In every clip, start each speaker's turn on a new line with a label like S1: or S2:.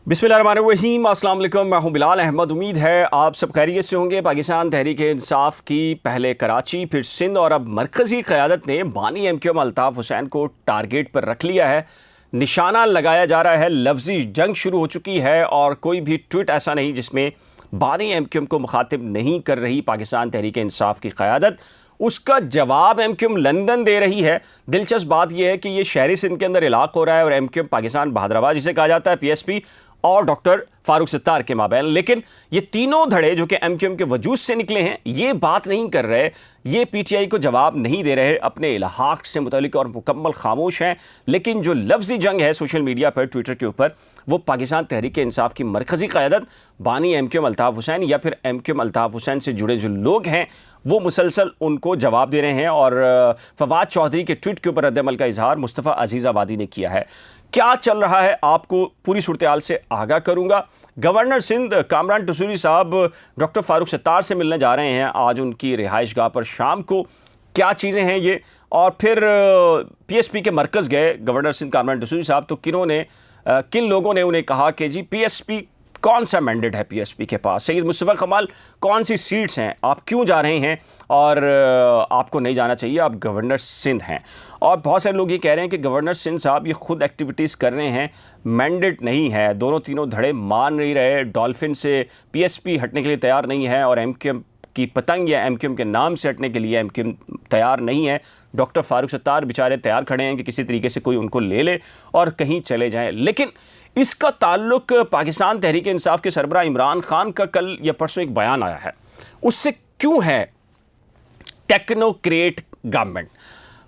S1: बिस्मिल्लाहिर्रहमानिर्रहीम, अस्सलाम वालेकुम। मैं हूं बिलाल अहमद। उम्मीद है आप सब खैरियत से होंगे। पाकिस्तान तहरीक इंसाफ की पहले कराची, फिर सिंध और अब मरकज़ी क़यादत ने बानी एमक्यूएम अल्ताफ़ हुसैन को टारगेट पर रख लिया है। निशाना लगाया जा रहा है, लफ्ज़ी जंग शुरू हो चुकी है और कोई भी ट्वीट ऐसा नहीं जिसमें बानी एमक्यूएम को मुखातिब नहीं कर रही पाकिस्तान तहरीक इंसाफ की क़यादत। उसका जवाब एमक्यूएम लंदन दे रही है। दिलचस्प बात यह है कि ये शहरी सिंध के अंदर इलाक़ हो रहा है और एमक्यूएम पाकिस्तान बहादराबाद जिसे कहा जाता है, पीएसपी और डॉक्टर फारूक सत्तार के माबैन। लेकिन ये तीनों धड़े जो कि एमक्यूएम के वजूद से निकले हैं, ये बात नहीं कर रहे, ये पीटीआई को जवाब नहीं दे रहे, अपने इलाहाक से मुतल्लिक और मुकम्मल खामोश हैं। लेकिन जो लफ्ज़ी जंग है सोशल मीडिया पर, ट्विटर के ऊपर, वो पाकिस्तान तहरीक इंसाफ की मरकज़ी क़यादत बानी एमक्यूएम अल्ताफ़ हुसैन या फिर एमक्यूएम अल्ताफ़ हुसैन से जुड़े जो लोग हैं वो मुसलसल उनको जवाब दे रहे हैं। और फवाद चौधरी के ट्वीट के ऊपर रद्द-ए-अमल का इजहार मुस्तफ़ा अजीज़ आबादी ने किया है। क्या चल रहा है आपको पूरी सूरत-ए-हाल से आगाह करूँगा। गवर्नर सिंध कामरान टसूरी साहब डॉक्टर फारूक सत्तार से मिलने जा रहे हैं आज उनकी रिहाइश गाह पर शाम को। क्या चीज़ें हैं ये, और फिर पीएसपी के मरकज़ गए गवर्नर सिंध कामरान टसूरी साहब, तो किन लोगों ने उन्हें कहा कि जी पीएसपी कौन सा मैंडेट है पीएसपी के पास, सैयद मुस्तफ़ा कमाल कौन सी सीट्स हैं, आप क्यों जा रहे हैं और आपको नहीं जाना चाहिए, आप गवर्नर सिंध हैं। और बहुत सारे लोग ये कह रहे हैं कि गवर्नर सिंध साहब ये खुद एक्टिविटीज़ कर रहे हैं, मैंडेट नहीं है। दोनों तीनों धड़े मान नहीं रहे, डॉल्फिन से पीएसपी हटने के लिए तैयार नहीं है और एमक्यूएम की पतंग या एमक्यूएम के नाम से हटने के लिए एमक्यूएम तैयार नहीं है। डॉक्टर फारूक सत्तार बेचारे तैयार खड़े हैं कि किसी तरीके से कोई उनको ले ले और कहीं चले जाएं। लेकिन इसका ताल्लुक पाकिस्तान तहरीक इंसाफ के सरबराह इमरान खान का कल या परसों एक बयान आया है, उससे क्यों है टेक्नोक्रेट गवर्नमेंट,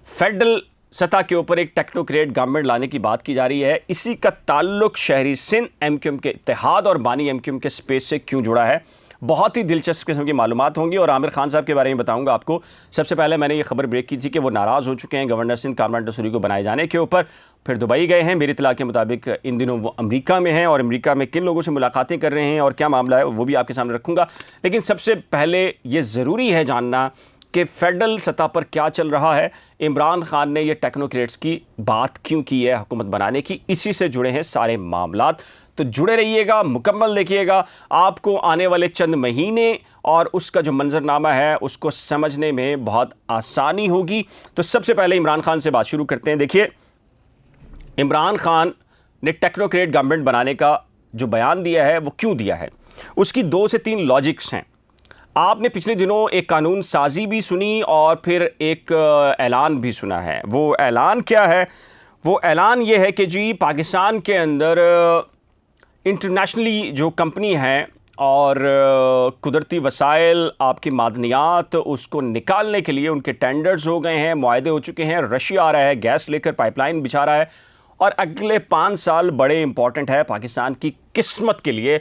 S1: फेडरल सतह के ऊपर एक टेक्नोक्रेट गवर्नमेंट लाने की बात की जा रही है। इसी का ताल्लुक शहरी सिंध एमक्यूएम के इत्तेहाद और बानी एमक्यूएम के स्पेस से क्यों जुड़ा है। बहुत ही दिलचस्प किस्म की मालूमात होंगी और आमिर खान साहब के बारे में बताऊंगा आपको। सबसे पहले मैंने ये खबर ब्रेक की थी कि वो नाराज़ हो चुके हैं गवर्नर सिंध कामरान टसूरी को बनाए जाने के ऊपर, फिर दुबई गए हैं। मेरी इत्तला के मुताबिक इन दिनों वो अमेरिका में हैं और अमेरिका में किन लोगों से मुलाकातें कर रहे हैं और क्या मामला है वो भी आपके सामने रखूँगा। लेकिन सबसे पहले ये ज़रूरी है जानना कि फेडरल सतह पर क्या चल रहा है। इमरान खान ने ये टेक्नोक्रेट्स की बात क्यों की है हुकूमत बनाने की, इसी से जुड़े हैं सारे मामलात। तो जुड़े रहिएगा, मुकम्मल देखिएगा, आपको आने वाले चंद महीने और उसका जो मंजरनामा है उसको समझने में बहुत आसानी होगी। तो सबसे पहले इमरान खान से बात शुरू करते हैं। देखिए, इमरान खान ने टेक्नोक्रेट गवर्नमेंट बनाने का जो बयान दिया है वो क्यों दिया है, उसकी 2 से 3 लॉजिक्स हैं। आपने पिछले दिनों एक कानून साजी भी सुनी और फिर एक ऐलान भी सुना है। वो ऐलान क्या है? वो ऐलान ये है कि जी पाकिस्तान के अंदर इंटरनेशनली जो कंपनी है और कुदरती वसाइल, आपकी मादनियात, उसको निकालने के लिए उनके टेंडर्स हो गए हैं, मुआहदे हो चुके हैं। रशिया आ रहा है, गैस लेकर पाइपलाइन बिछा रहा है और अगले 5 साल बड़े इंपॉर्टेंट है पाकिस्तान की किस्मत के लिए।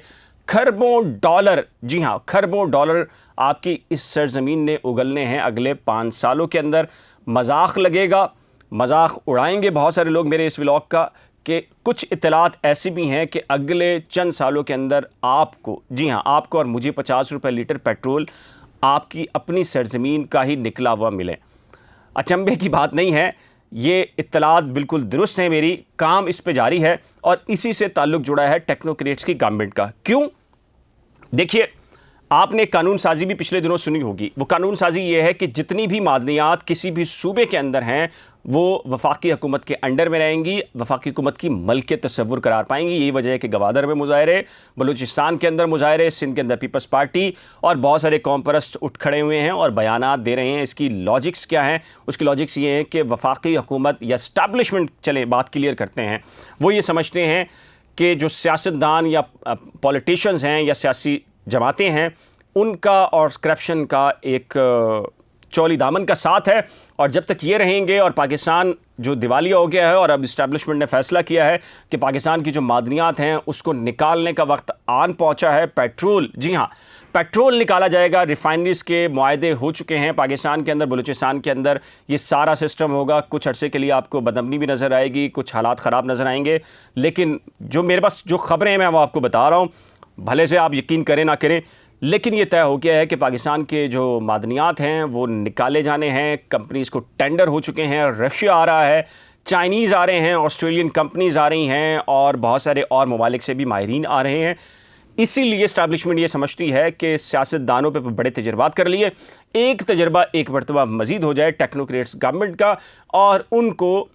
S1: खरबों डॉलर, जी हाँ, खरबों डॉलर आपकी इस सरजमीन ने उगलने हैं अगले 5 सालों के अंदर। मजाक लगेगा, मजाक उड़ाएंगे बहुत सारे लोग मेरे इस व्लॉग का कि कुछ इत्तलात ऐसी भी हैं कि अगले चंद सालों के अंदर आपको, जी हाँ, आपको और मुझे 50 रुपये लीटर पेट्रोल आपकी अपनी सरजमीन का ही निकला हुआ मिले। अचंभे की बात नहीं है, ये इत्तलात बिल्कुल दुरुस्त है, मेरी काम इस पे जारी है और इसी से ताल्लुक़ जुड़ा है टेक्नोक्रेट्स की गवर्नमेंट का। क्यों? देखिए, आपने कानून साजी भी पिछले दिनों सुनी होगी। वो कानून साजी ये है कि जितनी भी मादनियात किसी भी सूबे के अंदर हैं वो वफाकी हुकूमत के अंडर में रहेंगी, वफाकी हुकूमत की मलकियत तस्वुर करार पाएंगी। यही वजह है कि गवादर में मुजाहरे, बलूचिस्तान के अंदर मुजाहरे, सिंध के अंदर पीपल्स पार्टी और बहुत सारे कौम परस्त उठ खड़े हुए हैं और बयानात दे रहे हैं। इसकी लॉजिक्स क्या हैं? उसकी लॉजिक्स ये हैं कि वफाकी हुकूमत या स्टैब्लिशमेंट, चलें बात क्लियर करते हैं, वो ये समझते हैं कि जो सियासतदान या पॉलिटिशियंस हैं या सियासी जमातें हैं, उनका और करप्शन का एक चौली दामन का साथ है और जब तक ये रहेंगे और पाकिस्तान जो दिवालिया हो गया है और अब इस्टेब्लिशमेंट ने फैसला किया है कि पाकिस्तान की जो मादनियात हैं उसको निकालने का वक्त आन पहुंचा है। पेट्रोल, जी हाँ, पेट्रोल निकाला जाएगा। रिफाइनरीज के मुआहदे हो चुके हैं पाकिस्तान के अंदर, बलूचिस्तान के अंदर। ये सारा सिस्टम होगा। कुछ अरसे के लिए आपको बदअमनी भी नज़र आएगी, कुछ हालात ख़राब नज़र आएंगे, लेकिन जो मेरे पास जो खबरें हैं मैं वो आपको बता रहा हूँ, भले से आप यकीन करें ना करें, लेकिन ये तय हो गया है कि पाकिस्तान के जो मादनियात हैं वो निकाले जाने हैं। कंपनीज़ को टेंडर हो चुके हैं। रशिया आ रहा है, चाइनीज़ आ रहे हैं, ऑस्ट्रेलियन कंपनीज आ रही हैं और बहुत सारे और ममालिक से भी माहिरीन आ रहे हैं। इसीलिए इस्टेब्लिशमेंट ये समझती है कि सियासतदानों पे बड़े तजर्बात कर लिए, एक तजर्बा एक मरतबा मज़ीद हो जाए टेक्नोक्रेट्स गवर्नमेंट का, और उनको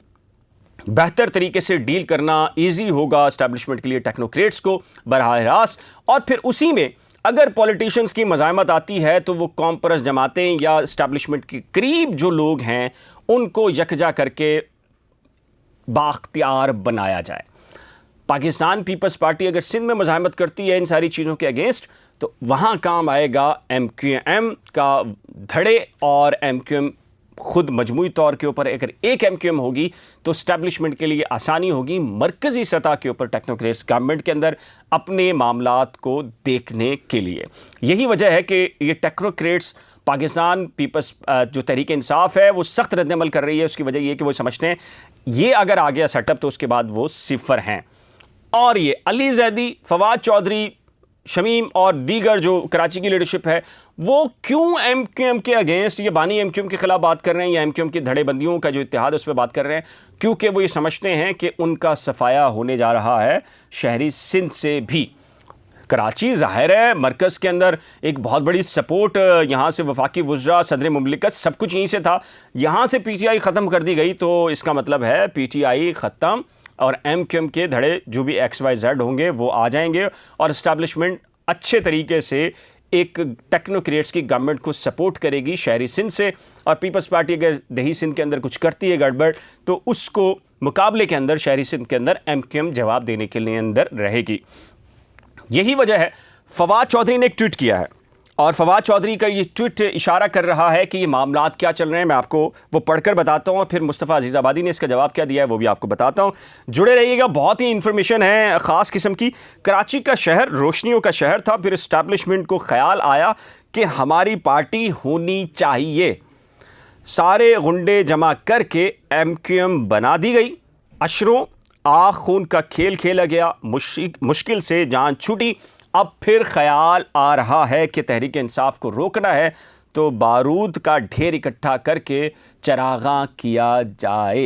S1: बेहतर तरीके से डील करना ईजी होगा इस्टेब्लिशमेंट के लिए टेक्नोक्रेट्स को बराह रास्त। और फिर उसी में अगर पॉलिटिशियंस की मज़ाहमत आती है तो वो कौम परस्त जमातें या इस्टेब्लिशमेंट के करीब जो लोग हैं उनको यकजा करके बाख्तियार बनाया जाए। पाकिस्तान पीपल्स पार्टी अगर सिंध में मज़ाहमत करती है इन सारी चीज़ों के अगेंस्ट, तो वहाँ काम आएगा MQM का धड़े, और MQM खुद मजमूई तौर के ऊपर अगर एक MQM होगी तो स्टैब्लिशमेंट के लिए आसानी होगी मरकज़ी सतह के ऊपर टेक्नोक्रेट्स गवर्नमेंट के अंदर अपने मामलात को देखने के लिए। यही वजह है कि ये टेक्नोक्रेट्स पाकिस्तान पीपल्स जो तहरीक इंसाफ है वो सख्त रद्दअमल कर रही है। उसकी वजह ये कि वो समझते हैं ये अगर आ गया सेटअप तो उसके बाद वो सिफर हैं। और ये अली जैदी, फवाद चौधरी, शमीम और दीगर जो कराची की लीडरशिप है वो क्यों MQM के अगेंस्ट, ये बानी MQM के खिलाफ बात कर रहे हैं या MQM की धड़ेबंदियों का जो इत्तेहाद है उस पर बात कर रहे हैं? क्योंकि वो ये समझते हैं कि उनका सफाया होने जा रहा है शहरी सिंध से भी। कराची ज़ाहिर है मरकज़ के अंदर एक बहुत बड़ी सपोर्ट, यहाँ से वफाकी वज़रा, सदर मुमलिकत सब कुछ यहीं से था। यहाँ से PTI ख़त्म कर दी गई तो इसका मतलब है PTI ख़त्म और MQM के धड़े जो भी XYZ होंगे वो आ जाएंगे और इस्टेब्लिशमेंट अच्छे तरीके से एक टेक्नोक्रेट्स की गवर्नमेंट को सपोर्ट करेगी शहरी सिंध से। और पीपल्स पार्टी अगर दही सिंध के अंदर कुछ करती है गड़बड़ तो उसको मुकाबले के अंदर शहरी सिंध के अंदर MQM जवाब देने के लिए अंदर रहेगी। यही वजह है फवाद चौधरी ने एक ट्वीट किया है और फवाद चौधरी का ये ट्वीट इशारा कर रहा है कि ये मामलात क्या चल रहे हैं। मैं आपको वो पढ़कर बताता हूँ और फिर मुस्तफ़ा अजीज़ाबादी ने इसका जवाब क्या दिया है वो भी आपको बताता हूँ। जुड़े रहिएगा, बहुत ही इंफॉर्मेशन है ख़ास किस्म की। कराची का शहर रोशनियों का शहर था, फिर इस्टेब्लिशमेंट को ख्याल आया कि हमारी पार्टी होनी चाहिए, सारे गुंडे जमा करके MQM बना दी गई। अशरों आग खून का खेल खेला गया, मुश्किल से जान छूटी। अब फिर ख्याल आ रहा है कि तहरीक इंसाफ को रोकना है तो बारूद का ढेर इकट्ठा करके चरागां किया जाए।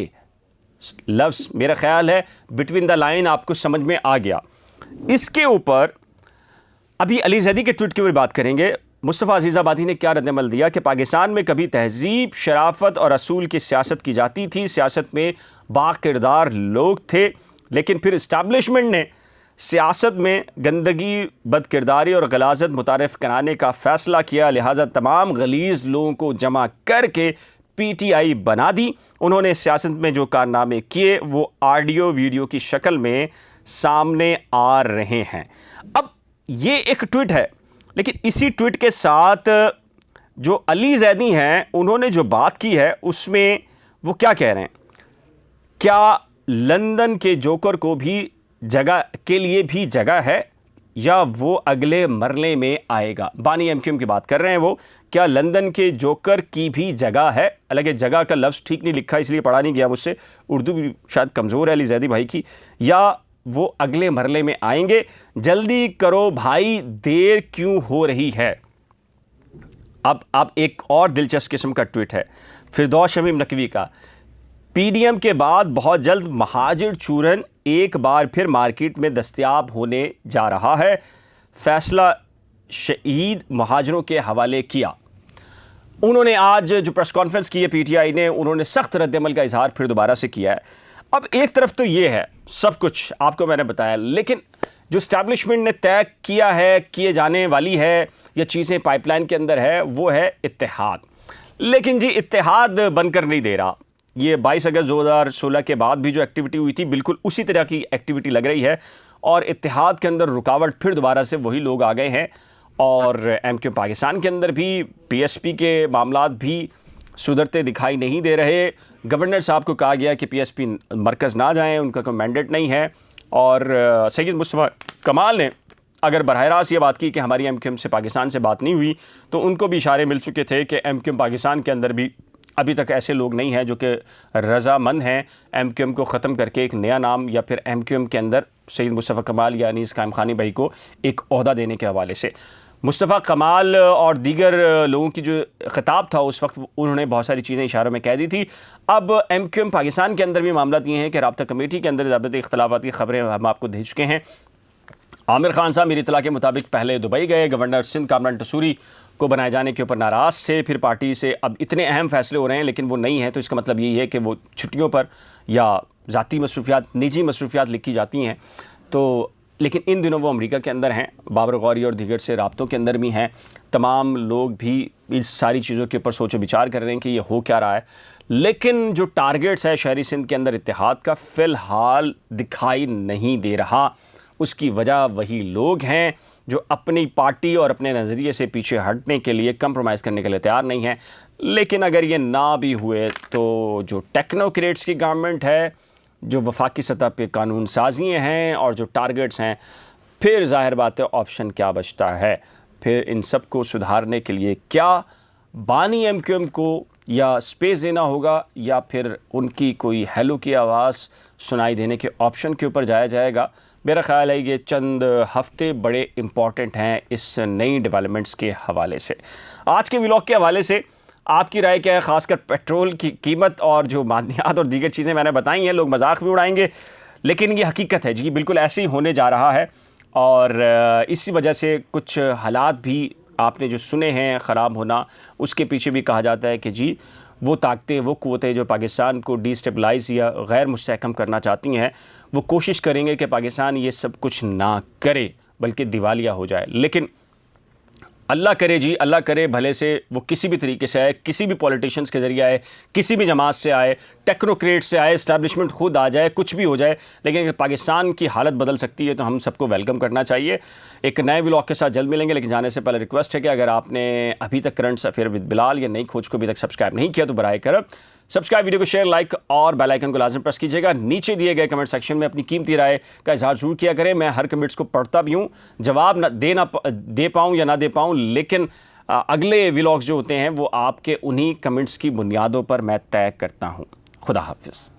S1: लफ्ज़ मेरा ख्याल है बिटवीन द लाइन आपको समझ में आ गया। इसके ऊपर अभी अली जैदी के ट्वीट की ऊपर बात करेंगे। मुस्तफ़ा अजीज़ाबादी ने क्या रद्दअमल दिया कि पाकिस्तान में कभी तहजीब, शराफत और असूल की सियासत की जाती थी, सियासत में बाकिरदार लोग थे, लेकिन फिर इस्टेब्लिशमेंट ने सियासत में गंदगी, बदकिरदारी और गलाजत मुतारिफ कराने का फ़ैसला किया, लिहाजा तमाम गलीज़ लोगों को जमा करके PTI बना दी। उन्होंने सियासत में जो कारनामे किए वो ऑडियो वीडियो की शक्ल में सामने आ रहे हैं। अब ये एक ट्वीट है, लेकिन इसी ट्वीट के साथ जो अली जैदी हैं उन्होंने जो बात की है उसमें वो क्या कह रहे हैं? क्या लंदन के जोकर को भी जगह के लिए भी जगह है या वो अगले मरले में आएगा? बानी MQM की बात कर रहे हैं वो। क्या लंदन के जोकर की भी जगह है? हालांकि जगह का लफ्ज़ ठीक नहीं लिखा इसलिए पढ़ा नहीं गया मुझसे, उर्दू भी शायद कमज़ोर है अली जैदी भाई की। या वो अगले मरले में आएंगे? जल्दी करो भाई, देर क्यों हो रही है? अब एक और दिलचस्प किस्म का ट्वीट है फिरदौस शमीम नकवी का। PDM के बाद बहुत जल्द महाजिर चूरन एक बार फिर मार्केट में दस्तयाब होने जा रहा है, फैसला शहीद महाजिरों के हवाले किया। उन्होंने आज जो प्रेस कॉन्फ्रेंस की है PTI ने, उन्होंने सख्त रद्दअमल का इजहार फिर दोबारा से किया है। अब एक तरफ तो ये है सब कुछ आपको मैंने बताया, लेकिन जो इस्टेब्लिशमेंट ने तय किया है, किए जाने वाली है या चीज़ें पाइपलाइन के अंदर है वो है इत्तेहाद। लेकिन जी इत्तेहाद बनकर नहीं दे रहा। ये 22 अगस्त 2016 के बाद भी जो एक्टिविटी हुई थी बिल्कुल उसी तरह की एक्टिविटी लग रही है और इत्तेहाद के अंदर रुकावट फिर दोबारा से वही लोग आ गए हैं। और MQM पाकिस्तान के अंदर भी PSP के मामलात भी सुधरते दिखाई नहीं दे रहे। गवर्नर साहब को कहा गया कि PSP मरकज़ ना जाएं, उनका कोई मैंडेट नहीं है। और सैयद मुस्तफ़ा कमाल ने अगर बरह रास्त ये बात की कि हमारी MQM से पाकिस्तान से बात नहीं हुई, तो उनको भी इशारे मिल चुके थे कि MQM पाकिस्तान के अंदर भी अभी तक ऐसे लोग नहीं हैं जो कि रज़ामंद हैं MQM को ख़त्म करके एक नया नाम या फिर MQM के अंदर सैयद मुस्तफ़ा कमाल या अनीस कायम खानी भाई को एक ओहदा देने के हवाले से। मुस्तफ़ा कमाल और दीगर लोगों की जो खिताब था उस वक्त उन्होंने बहुत सारी चीज़ें इशारों में कह दी थी। अब MQM पाकिस्तान के अंदर भी मामला ये हैं कि राब्ता कमेटी के अंदर ज़ाब्ते इख्तलाफात की खबरें हम आपको दे चुके हैं। आमिर खान साहब मेरी इत्तला के मुताबिक पहले दुबई गए, गवर्नर सिंध कामरान टसूरी को बनाए जाने के ऊपर नाराज़ थे, फिर पार्टी से अब इतने अहम फैसले हो रहे हैं लेकिन वो नहीं है, तो इसका मतलब यही है कि वो छुट्टियों पर या ज़ाती मसरूफियात, निजी मसरूफियात लिखी जाती हैं। तो लेकिन इन दिनों वो अमेरिका के अंदर हैं, बाबर गौरी और दीगर से राब्तों के अंदर भी हैं। तमाम लोग भी इस सारी चीज़ों के ऊपर सोचो विचार कर रहे हैं कि ये हो क्या रहा है। लेकिन जो टारगेट्स है शहरी सिंध के अंदर इत्तेहाद का फ़िलहाल दिखाई नहीं दे रहा। उसकी वजह वही लोग हैं जो अपनी पार्टी और अपने नज़रिए से पीछे हटने के लिए, कंप्रोमाइज़ करने के लिए तैयार नहीं हैं। लेकिन अगर ये ना भी हुए तो जो टेक्नोक्रेट्स की गवर्नमेंट है, जो वफाकी सतह पे कानून साजियाँ हैं और जो टारगेट्स हैं, फिर ज़ाहिर बात है ऑप्शन क्या बचता है। फिर इन सब को सुधारने के लिए क्या बानी MQM को या स्पेस देना होगा या फिर उनकी कोई हेलो की आवाज़ सुनाई देने के ऑप्शन के ऊपर जाया जाएगा। मेरा ख़्याल है ये चंद हफ्ते बड़े इम्पॉर्टेंट हैं इस नई डेवलपमेंट्स के हवाले से। आज के व्लॉग के हवाले से आपकी राय क्या है? ख़ासकर पेट्रोल की कीमत और जो मादनियात और दीगर चीज़ें मैंने बताई हैं, लोग मजाक भी उड़ाएंगे लेकिन ये हकीकत है जी, बिल्कुल ऐसे ही होने जा रहा है। और इसी वजह से कुछ हालात भी आपने जो सुने हैं ख़राब होना, उसके पीछे भी कहा जाता है कि जी वो ताकतें, वो क़ुव्वतें जो पाकिस्तान को डिस्टेबलाइज़ या गैर मुस्तहकम करना चाहती हैं, वो कोशिश करेंगे कि पाकिस्तान ये सब कुछ ना करे बल्कि दिवालिया हो जाए। लेकिन अल्लाह करे जी, अल्लाह करे भले से वो किसी भी तरीके से आए, किसी भी पॉलिटिशियंस के ज़रिए आए, किसी भी जमात से आए, टेक्नोक्रेट से आए, इस्टेब्लिशमेंट खुद आ जाए, कुछ भी हो जाए, लेकिन अगर पाकिस्तान की हालत बदल सकती है तो हम सबको वेलकम करना चाहिए। एक नए व्लॉग के साथ जल्द मिलेंगे, लेकिन जाने से पहले रिक्वेस्ट है कि अगर आपने अभी तक करंट अफेयर विद बिलाल या नई खोज को अभी तक सब्सक्राइब नहीं किया तो बराए कर सब्सक्राइब, वीडियो को शेयर, लाइक और बेल आइकन को लाजम प्रेस कीजिएगा। नीचे दिए गए कमेंट सेक्शन में अपनी कीमती राय का इजहार जरूर किया करें। मैं हर कमेंट्स को पढ़ता भी हूँ, जवाब दे पाऊँ या ना दे पाऊँ, लेकिन अगले व्लॉग्स जो होते हैं वो आपके उन्हीं कमेंट्स की बुनियादों पर मैं तय करता हूँ। खुदा हाफिज़।